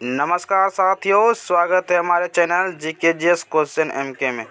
नमस्कार साथियों, स्वागत है हमारे चैनल GKGS क्वेश्चन MK में।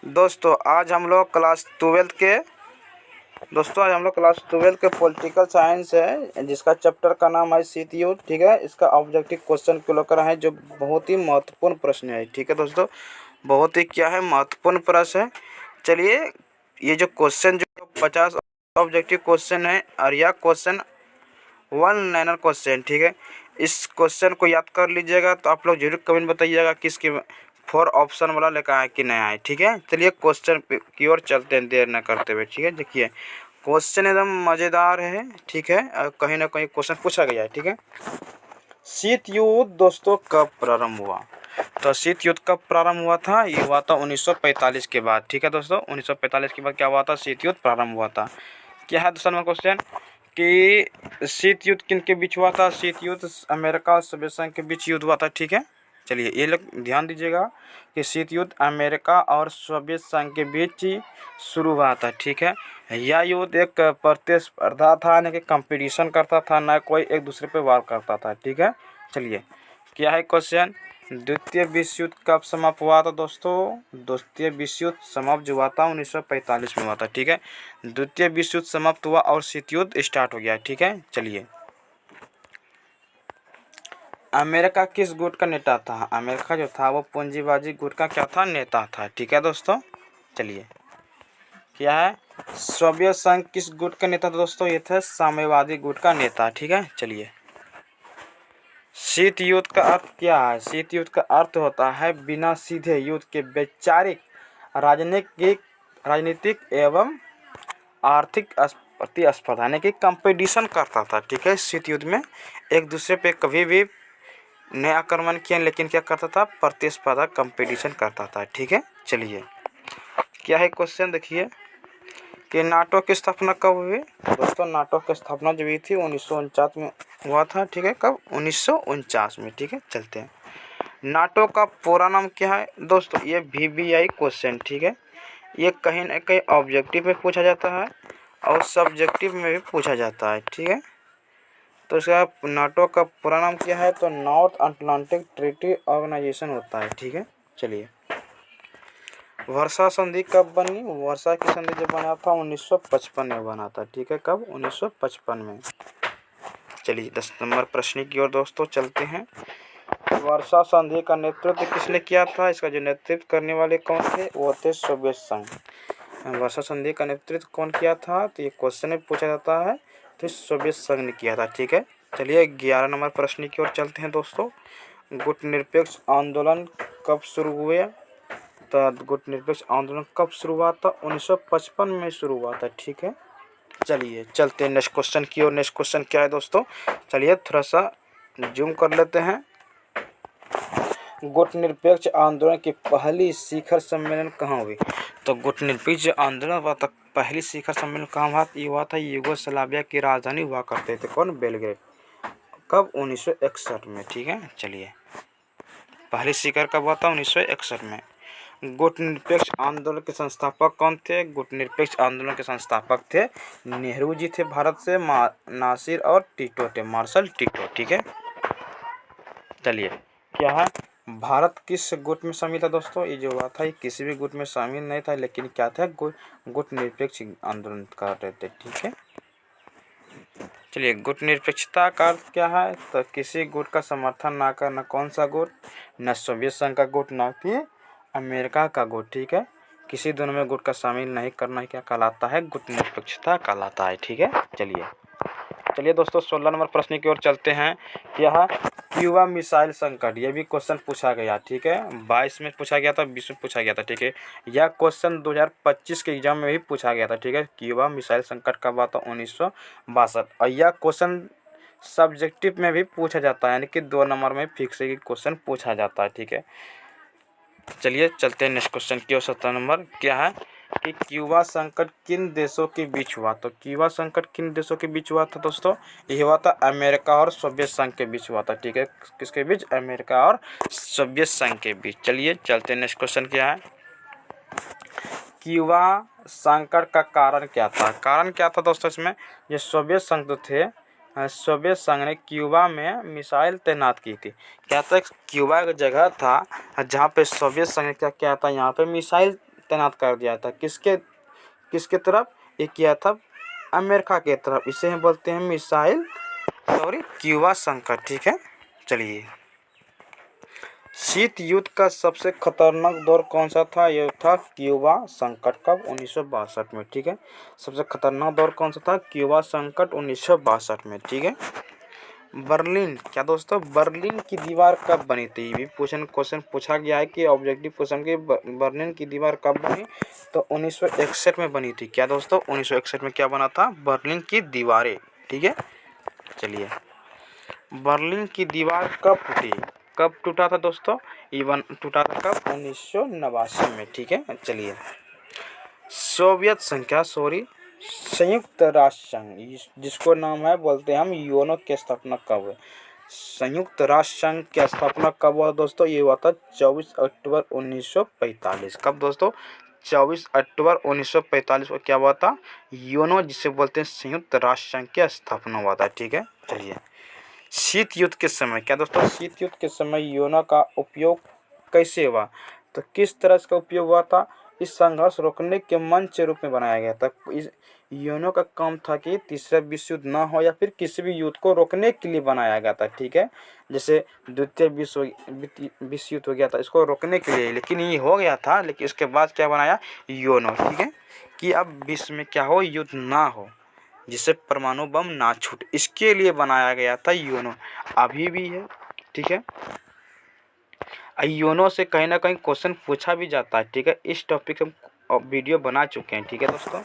दोस्तों आज हम लोग क्लास 12 के पॉलिटिकल साइंस है, जिसका चैप्टर का नाम है CTU। ठीक है, इसका ऑब्जेक्टिव क्वेश्चन को लेकर है, जो बहुत ही महत्वपूर्ण प्रश्न है। ठीक है दोस्तों, बहुत ही क्या है, महत्वपूर्ण प्रश्न है। चलिए, ये जो क्वेश्चन जो 50 ऑब्जेक्टिव क्वेश्चन है, और यह क्वेश्चन 1 लाइनर क्वेश्चन। ठीक है, इस क्वेश्चन को याद कर लीजिएगा। तो आप लोग जरूर कमेंट बताइएगा किसके 4 ऑप्शन वाला लेकर आए कि नहीं आए। ठीक है, चलिए क्वेश्चन की ओर चलते हैं देर न करते हुए। ठीक है, देखिए क्वेश्चन एकदम मज़ेदार है। ठीक है, कहीं ना कहीं क्वेश्चन पूछा गया है। ठीक है, शीत युद्ध दोस्तों कब प्रारंभ हुआ? तो शीत युद्ध कब प्रारंभ हुआ था? ये हुआ था 1945 के बाद। ठीक है दोस्तों, 1945 के बाद क्या हुआ था? शीत युद्ध प्रारंभ हुआ था। क्या है दूसरा नंबर क्वेश्चन कि शीत युद्ध किन के बीच हुआ था? शीत युद्ध अमेरिका और सोवियत संघ के बीच युद्ध हुआ था। ठीक है, चलिए ये लोग ध्यान दीजिएगा कि शीत युद्ध अमेरिका और सोवियत संघ के बीच शुरू हुआ था। ठीक है, यह युद्ध एक प्रतिस्पर्धा था, यानी कि कंपटीशन करता था, ना कोई एक दूसरे पे वार करता था। ठीक है, चलिए क्या है क्वेश्चन, द्वितीय विश्व युद्ध कब समाप्त हुआ था दोस्तों? द्वितीय विश्व युद्ध समाप्त हुआ था 1945 में हुआ था। ठीक है, द्वितीय विश्व युद्ध समाप्त हुआ और शीत युद्ध स्टार्ट हो गया। ठीक है, चलिए अमेरिका किस गुट का नेता था? अमेरिका जो था वो पूंजीबाजी गुट का क्या था? नेता था। ठीक है दोस्तों, चलिए क्या है, सोवियत संघ किस गुट का नेता था दोस्तों? ये थे साम्यवादी गुट का नेता। ठीक है, चलिए शीत युद्ध का अर्थ क्या है? शीत युद्ध का अर्थ होता है बिना सीधे युद्ध के वैचारिक, राजनीतिक एवं आर्थिक प्रतिस्पर्धा, यानी कि कंपटीशन करता था। ठीक है, शीत युद्ध में एक दूसरे पे कभी भी नहीं आक्रमण किया, लेकिन क्या करता था? प्रतिस्पर्धा, कंपटीशन करता था। ठीक है, चलिए क्या है क्वेश्चन, देखिए कि नाटो की स्थापना कब हुई? दोस्तों नाटो की स्थापना जो हुई थी 1949 में हुआ था। ठीक है, कब? 1949 में। ठीक है, चलते हैं। नाटो का पूरा नाम क्या है दोस्तों? ये VBI क्वेश्चन। ठीक है, ये कहीं ना कहीं ऑब्जेक्टिव में पूछा जाता है और सब्जेक्टिव में भी पूछा जाता है। ठीक है, तो इसका नाटो का पूरा नाम क्या है? तो नॉर्थ अटलांटिक ट्रीटी ऑर्गेनाइजेशन होता है। ठीक है, चलिए वर्षा संधि कब बनी? वर्षा की संधि जब बना था 1955 में बना था। ठीक है, कब? 1955 में। चलिए 10 नंबर प्रश्न की ओर दोस्तों चलते हैं। वर्षा संधि का नेतृत्व किसने किया था? इसका जो नेतृत्व करने वाले कौन थे? वो थे सोवियत संघ। वर्षा संधि का नेतृत्व कौन किया था? तो ये क्वेश्चन में पूछा जाता है, तो सोवियत संघ ने किया था। ठीक है, चलिए 11 नंबर प्रश्न की ओर चलते हैं दोस्तों। गुटनिरपेक्ष आंदोलन कब शुरू हुए? तो गुटनिरपेक्ष आंदोलन कब शुरू हुआ था? 1955 में शुरू हुआ था। ठीक है, चलिए चलते हैं नेक्स्ट क्वेश्चन की ओर। नेक्स्ट क्वेश्चन क्या है दोस्तों? चलिए थोड़ा सा जूम कर लेते हैं। गुटनिरपेक्ष आंदोलन की पहली शिखर सम्मेलन कहाँ हुई? तो गुटनिरपेक्ष आंदोलन हुआ था, पहली शिखर सम्मेलन कहाँ हुआ? ये हुआ था यूगोस्लाविया की राजधानी हुआ करते थे, कौन? बेलग्रेड। कब? 1961 में। ठीक है, चलिए पहली शिखर कब हुआ था? 1961 में। गुटनिरपेक्ष आंदोलन के संस्थापक कौन थे? गुटनिरपेक्ष आंदोलन के संस्थापक थे नेहरू जी थे भारत से, नासिर और टिटो थे, मार्शल टिटो। ठीक है, चलिए क्या है, भारत किस गुट में शामिल था दोस्तों? ये जो हुआ था ये किसी भी गुट में शामिल नहीं था, लेकिन क्या था? गुटनिरपेक्ष आंदोलन कर रहे थे। ठीक है, चलिए गुटनिरपेक्षता का अर्थ क्या है? तो किसी गुट का समर्थन ना करना। कौन सा गुट? न सोवियत संघ का गुट, ना कि अमेरिका का गुट। ठीक है, किसी दोनों में गुट का शामिल नहीं करना क्या कहलाता है? गुटनिरपेक्षता कहलाता है। ठीक है, चलिए दोस्तों 16 नंबर प्रश्न की ओर चलते हैं। क्या? क्यूबा मिसाइल संकट, ये भी क्वेश्चन पूछा गया। ठीक है, 22 में पूछा गया था, 20 में पूछा गया था। ठीक है, यह क्वेश्चन 2025 के एग्जाम में भी पूछा गया था। ठीक है, क्यूबा मिसाइल संकट कब हुआ था? 1962। और यह क्वेश्चन सब्जेक्टिव में भी पूछा जाता है, यानी कि 2 नंबर में फिक्स ही क्वेश्चन पूछा जाता है। ठीक है, चलिए चलते हैं नेक्स्ट क्वेश्चन की ओर। 17 नंबर क्या है कि क्यूबा संकट किन देशों के बीच हुआ? तो क्यूबा संकट किन देशों के बीच हुआ था दोस्तों? ये हुआ था अमेरिका और सोवियत संघ के बीच हुआ था। ठीक है, किसके बीच? अमेरिका और सोवियत संघ के बीच। चलिए चलते हैं नेक्स्ट क्वेश्चन क्या है, क्यूबा संकट का कारण क्या था? कारण क्या था दोस्तों इसमें? ये सोवियत संघ तो थे, सोवियत संघ ने क्यूबा में मिसाइल तैनात की थी। क्या था, क्यूबा एक जगह था जहाँ पे सोवियत संघ ने क्या किया था, यहाँ पे मिसाइल तैनात कर दिया था। किसके किसके तरफ ये किया था, अमेरिका के तरफ। इसे हम बोलते हैं मिसाइल सॉरी क्यूबा संकट। ठीक है, चलिए। शीत युद्ध का सबसे खतरनाक दौर कौन सा था, यह था क्यूबा संकट। कब, 1962 में। ठीक है, सबसे खतरनाक दौर कौन सा था, क्यूबा संकट 1962 में। ठीक है। बर्लिन, क्या दोस्तों, बर्लिन की दीवार कब बनी थी, ये भी क्वेश्चन पूछा गया है कि ऑब्जेक्टिव क्वेश्चन की बर्लिन की दीवार कब बनी, तो 1961 में बनी थी। क्या दोस्तों, 1961 में क्या बना था, बर्लिन की दीवारें। ठीक है, चलिए। बर्लिन की दीवार कब टूटी, कब टूटा था दोस्तों, इवन टूटा था कब, 1989 में। ठीक है, चलिए। सोवियत संघ, क्या सॉरी संयुक्त राष्ट्र संघ, जिसको नाम है बोलते हैं हम यूएनओ की स्थापना कब हुई, संयुक्त राष्ट्र संघ की स्थापना कब हुआ दोस्तों, ये हुआ था 24 अक्टूबर 1945। कब दोस्तों, 24 अक्टूबर 1945 को क्या हुआ था, यूएनओ जिसे बोलते हैं संयुक्त राष्ट्र संघ की स्थापना हुआ था। ठीक है, चलिए। शीत युद्ध के समय, क्या दोस्तों, शीत युद्ध के समय यूएनओ का उपयोग कैसे हुआ, तो किस तरह इसका उपयोग हुआ था, इस संघर्ष रोकने के मंच के रूप में बनाया गया था। इस यूएनओ का काम था कि तीसरा विश्व युद्ध ना हो या फिर किसी भी युद्ध को रोकने के लिए बनाया गया था। ठीक है, जैसे द्वितीय विश्व युद्ध हो गया था, इसको रोकने के लिए, लेकिन ये हो गया था, लेकिन इसके बाद क्या बनाया, यूएनओ। ठीक है, कि अब विश्व में क्या हो, युद्ध ना हो, जिससे परमाणु बम ना छूटे, इसके लिए बनाया गया था यूएनओ। अभी भी है। ठीक है, यूएनओ से कहीं ना कहीं क्वेश्चन पूछा भी जाता है। ठीक है, इस टॉपिक हम वीडियो बना चुके हैं। ठीक है दोस्तों।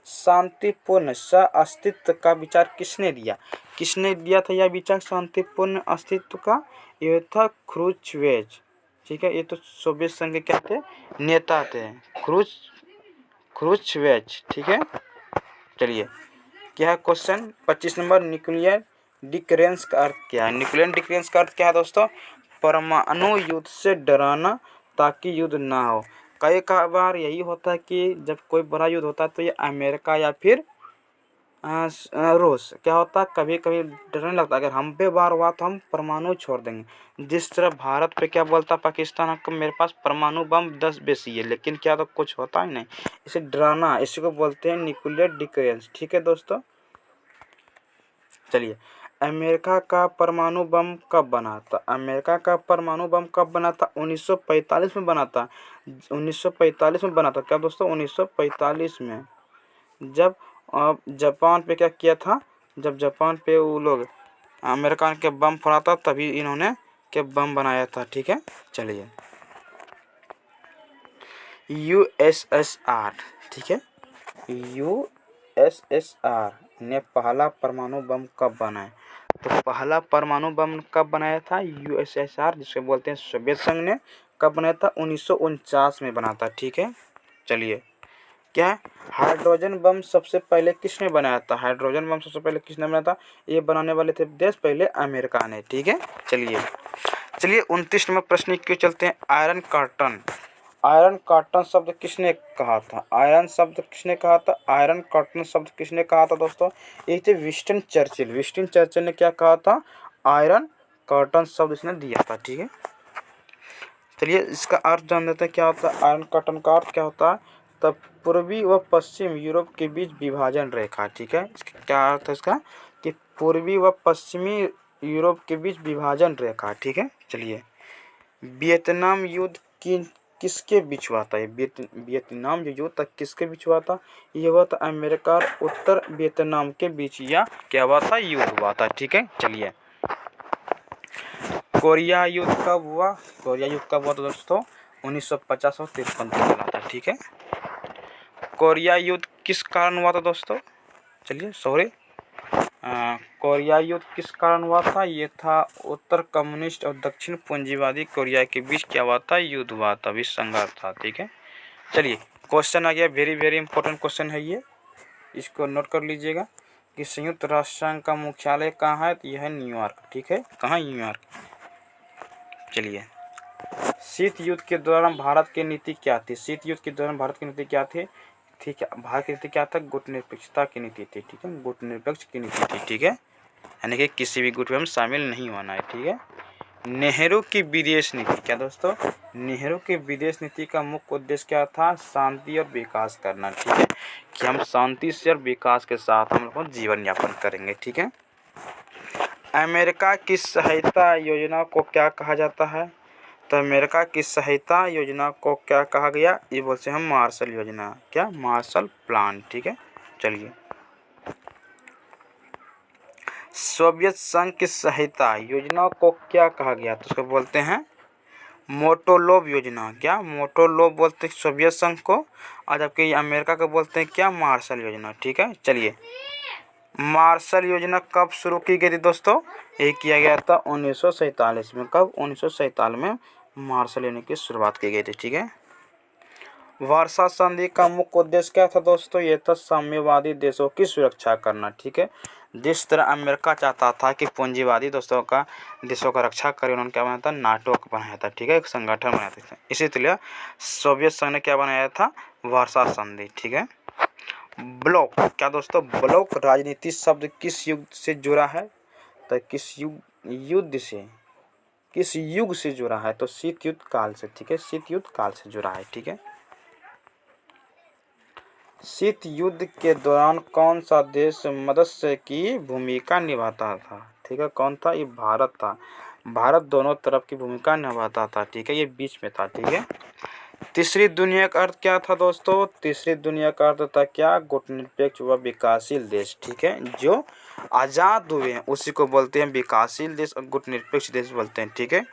शांतिपूर्ण सह अस्तित्व का विचार किसने दिया, किसने दिया था यह विचार शांतिपूर्ण अस्तित्व का, यह था क्रुश्चेव। ठीक है, ये तो सोवियत संघ के क्या थे, नेता थे, क्रुश्चेव। ठीक है, चलिए। क्या है क्वेश्चन 25 नंबर, न्यूक्लियर डिक्रेंस का अर्थ क्या है, न्यूक्लियर डिक्रेंस का अर्थ क्या है दोस्तों, परमाणु युद्ध से डराना ताकि युद्ध ना हो। कई बार यही होता है कि जब कोई बड़ा युद्ध होता है तो ये अमेरिका या फिर रूस क्या होता है, कभी कभी डरने लगता है, अगर हम पे वार हुआ तो हम परमाणु छोड़ देंगे। जिस तरह भारत पे क्या बोलता पाकिस्तान, आपको मेरे पास परमाणु बम 10 बेसी है, लेकिन क्या तो कुछ होता ही नहीं, इसे डराना, इसी को बोलते हैं न्यूक्लियर डिक्रेंस। ठीक है दोस्तों, चलिए। अमेरिका का परमाणु बम कब बना था, अमेरिका का परमाणु बम कब बना था, 1945 में बना था, 1945 में बना था। क्या दोस्तों, 1945 में, जब जापान पे क्या किया था, जब जापान पे वो लोग अमेरिका के बम फोड़ा था, तभी इन्होंने के बम बनाया था। ठीक है, चलिए। यूएसएसआर, ठीक है, यूएसएसआर ने पहला परमाणु बम कब बनाया, तो पहला परमाणु बम कब बनाया था, यूएसएसआर जिसे बोलते हैं सोवियत संघ ने कब बनाया था, 1949 में बना था। ठीक है, चलिए। क्या है, हाइड्रोजन बम सबसे पहले किसने बनाया था, हाइड्रोजन बम सबसे पहले किसने बनाया था, ये बनाने वाले थे देश पहले अमेरिका ने। ठीक है, चलिए। 29 नंबर प्रश्न क्यों चलते हैं, आयरन कर्टन, आयरन कर्टन शब्द किसने कहा था, आयरन शब्द किसने कहा था, आयरन कर्टन शब्द किसने कहा था दोस्तों, ये थे विंस्टन चर्चिल, विंस्टन चर्चिल ने क्या कहा था, आयरन कर्टन शब्द इसने दिया था। ठीक है, चलिए इसका अर्थ जान लेते हैं क्या होता है, आयरन कर्टन का अर्थ क्या होता है, तब पूर्वी व पश्चिम यूरोप के बीच विभाजन रेखा। ठीक है, इसका क्या अर्थ है इसका, कि पूर्वी व पश्चिमी यूरोप के बीच विभाजन रेखा। ठीक है, चलिए। वियतनाम युद्ध किसके बीच हुआ था, वियतनाम जो युद्ध था किसके बीच हुआ था, ये हुआ था अमेरिका और उत्तर वियतनाम के बीच, या क्या हुआ था, युद्ध हुआ था। ठीक है, चलिए। कोरिया युद्ध कब हुआ, कोरिया युद्ध कब हुआ था दोस्तों, 1950 और 53 में चला था। ठीक है, कोरिया युद्ध किस कारण हुआ था दोस्तों, चलिए सॉरी, कोरिया युद्ध किस कारण हुआ था, ये था उत्तर कम्युनिस्ट और दक्षिण पूंजीवादी कोरिया के बीच क्या हुआ था, युद्ध हुआ था, विश्व संघर्ष था। ठीक है, चलिए। क्वेश्चन आ गया, वेरी वेरी इंपॉर्टेंट क्वेश्चन है ये, इसको नोट कर लीजिएगा कि संयुक्त राष्ट्र संघ का मुख्यालय कहाँ है, तो यह है न्यूयॉर्क। ठीक है, कहाँ, न्यूयॉर्क। चलिए। शीत युद्ध के दौरान भारत की नीति क्या थी, शीत युद्ध के दौरान भारत की नीति क्या थी, ठीक है, भारत की नीति क्या था, गुटनिरपेक्षता की नीति थी। ठीक है, गुटनिरपेक्ष की नीति थी। ठीक है, यानी कि किसी भी गुट में हम शामिल नहीं होना है, ठीक है। नेहरू की विदेश नीति, क्या दोस्तों, नेहरू की विदेश नीति का मुख्य उद्देश्य क्या था? शांति और विकास करना, ठीक है, कि हम शांति से और विकास के साथ हम लोग जीवन यापन करेंगे, ठीक है। अमेरिका की सहायता योजना को क्या कहा जाता है? तो अमेरिका की सहायता योजना को क्या कहा गया? ये बोलते हैं मार्शल योजना, क्या? मार्शल प्लान, ठीक है। चलिए, सोवियत संघ की सहायता योजना को क्या कहा गया? तो उसको बोलते हैं मोटोलोव योजना, क्या? मोटोलोव बोलते हैं सोवियत संघ को, और जबकि अमेरिका को बोलते हैं क्या? मार्शल योजना, ठीक है। चलिए, मार्शल योजना कब शुरू की गई थी दोस्तों? ये किया गया था 1947 में। कब? 1947 में मार्शल योजना की शुरुआत की गई थी, ठीक है। वार्सा संधि का मुख्य उद्देश्य क्या था दोस्तों? ये था साम्यवादी देशों की सुरक्षा करना, ठीक है। जिस तरह अमेरिका चाहता था कि पूंजीवादी देशों का रक्षा करे, उन्होंने क्या बनाया था? नाटो बनाया था, ठीक है, एक संगठन बनाया था। इसी तरह सोवियत संघ ने क्या बनाया था? वार्सा संधि, ठीक है। ब्लॉक, क्या दोस्तों? ब्लॉक राजनीति शब्द किस युग से जुड़ा है? तो किस युग से जुड़ा है? तो शीत युद्ध काल से, ठीक है, शीत युद्ध काल से जुड़ा है, ठीक है। शीत युद्ध के दौरान कौन सा देश मदस्य की भूमिका निभाता था? ठीक है, कौन था? ये भारत था। भारत दोनों तरफ की भूमिका निभाता था, ठीक है, ये बीच में था, ठीक है। तीसरी दुनिया का अर्थ क्या था दोस्तों? तीसरी दुनिया का अर्थ था क्या? गुटनिरपेक्ष व विकासशील देश, ठीक है, जो आज़ाद हुए हैं उसी को बोलते हैं विकासशील देश और गुटनिरपेक्ष देश बोलते हैं, ठीक है।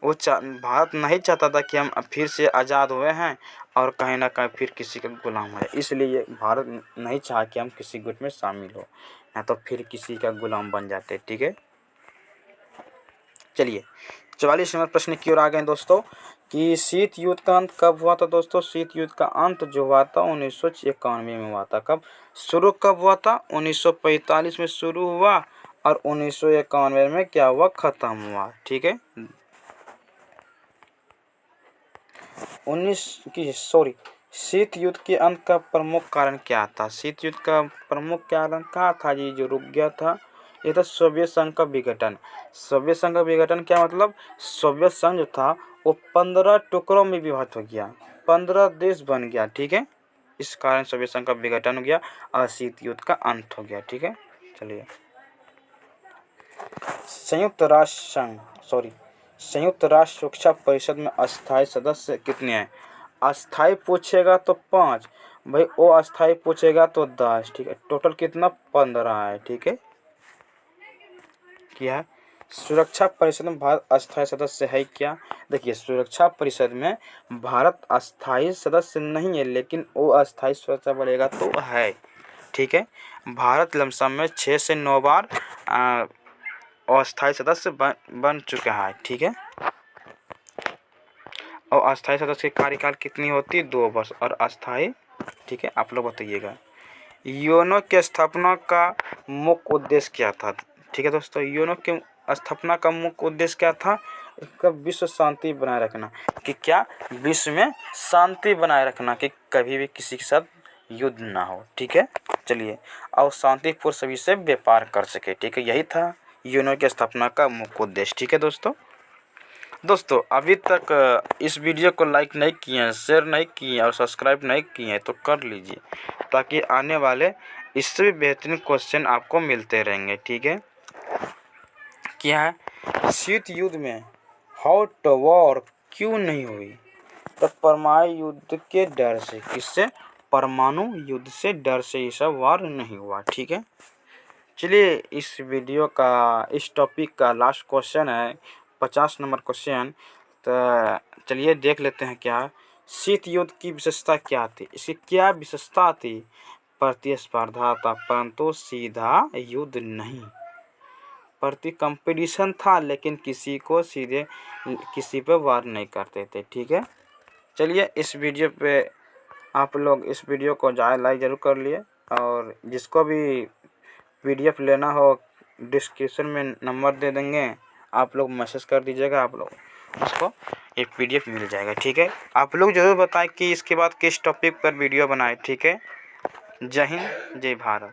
वो भारत नहीं चाहता था कि हम फिर से आज़ाद हुए हैं और कहीं ना कहीं फिर किसी का गुलाम है, इसलिए भारत नहीं चाहा कि हम किसी गुट में शामिल हो, या तो फिर किसी का गुलाम बन जाते, ठीक है। चलिए, 44 नंबर प्रश्न की ओर आ गए दोस्तों कि शीत युद्ध का अंत कब हुआ था दोस्तों? शीत युद्ध का अंत जो हुआ था 1991 में हुआ था। कब शुरू कब हुआ था? 1945 में शुरू हुआ और 1991 में क्या हुआ? खत्म हुआ, ठीक है। शीत युद्ध के अंत का प्रमुख कारण क्या था? शीत युद्ध का प्रमुख कारण क्या था जी जो रुक गया था? ये था सोवियत संघ का विघटन। सोवियत संघ का विघटन क्या मतलब? सोवियत संघ जो था वो 15 टुकड़ों में विभाजित हो गया, 15 देश बन गया, ठीक है। इस कारण सोवियत संघ का विघटन हो गया और शीत युद्ध का अंत हो गया, ठीक है। चलिए, संयुक्त राष्ट्र सुरक्षा परिषद में अस्थायी सदस्य कितने हैं? अस्थायी पूछेगा तो 5, भाई वो अस्थायी पूछेगा तो 10, ठीक है। टोटल कितना? 15 है, ठीक है। क्या है? सुरक्षा परिषद में भारत अस्थायी सदस्य है क्या? देखिए, सुरक्षा परिषद में भारत अस्थायी सदस्य नहीं है, लेकिन वो अस्थायी सदस्य बढ़ेगा तो है, ठीक है। भारत लमसम में 6 से 9 बार अस्थायी सदस्य बन चुका है, ठीक है। और अस्थायी सदस्य की कार्यकाल कितनी होती है? 2 वर्ष। और अस्थायी, ठीक है, आप लोग बताइएगा। यूएनओ की स्थापना का मुख्य उद्देश्य क्या था? ठीक है दोस्तों, यूएनओ की स्थापना का मुख्य उद्देश्य क्या था? इसका विश्व शांति बनाए रखना, कि क्या? विश्व में शांति बनाए रखना, कि कभी भी किसी के साथ युद्ध ना हो, ठीक है। चलिए, और शांतिपूर्ण सभी से व्यापार कर सके, ठीक है, यही था यूएनओ की स्थापना का मुख्य उद्देश्य, ठीक है दोस्तों अभी तक इस वीडियो को लाइक नहीं किए हैं, शेयर नहीं किए हैं और सब्सक्राइब नहीं किए हैं तो कर लीजिए, ताकि आने वाले इससे भी बेहतरीन क्वेश्चन आपको मिलते रहेंगे, ठीक है। क्या है? शीत युद्ध में हॉट वॉर क्यों नहीं हुई? तो परमाणु युद्ध के डर से। किससे? परमाणु युद्ध से डर से ये सब वॉर नहीं हुआ, ठीक है। चलिए, इस वीडियो का इस टॉपिक का लास्ट क्वेश्चन है 50 नंबर क्वेश्चन। तो चलिए देख लेते हैं क्या शीत युद्ध की विशेषता क्या थी। इसकी क्या विशेषता थी? प्रतिस्पर्धा था, परंतु सीधा युद्ध नहीं। प्रति कंपटीशन था, लेकिन किसी को सीधे किसी पे वार नहीं करते थे, ठीक है। चलिए, इस वीडियो पे आप लोग इस वीडियो को ज़्यादा लाइक ज़रूर कर लिए, और जिसको भी PDF लेना हो डिस्क्रिप्शन में नंबर दे देंगे, आप लोग मैसेज कर दीजिएगा, आप लोग उसको एक PDF मिल जाएगा, ठीक है। आप लोग ज़रूर बताएं कि इसके बाद किस टॉपिक पर वीडियो बनाए, ठीक है। जय हिंद, जय भारत।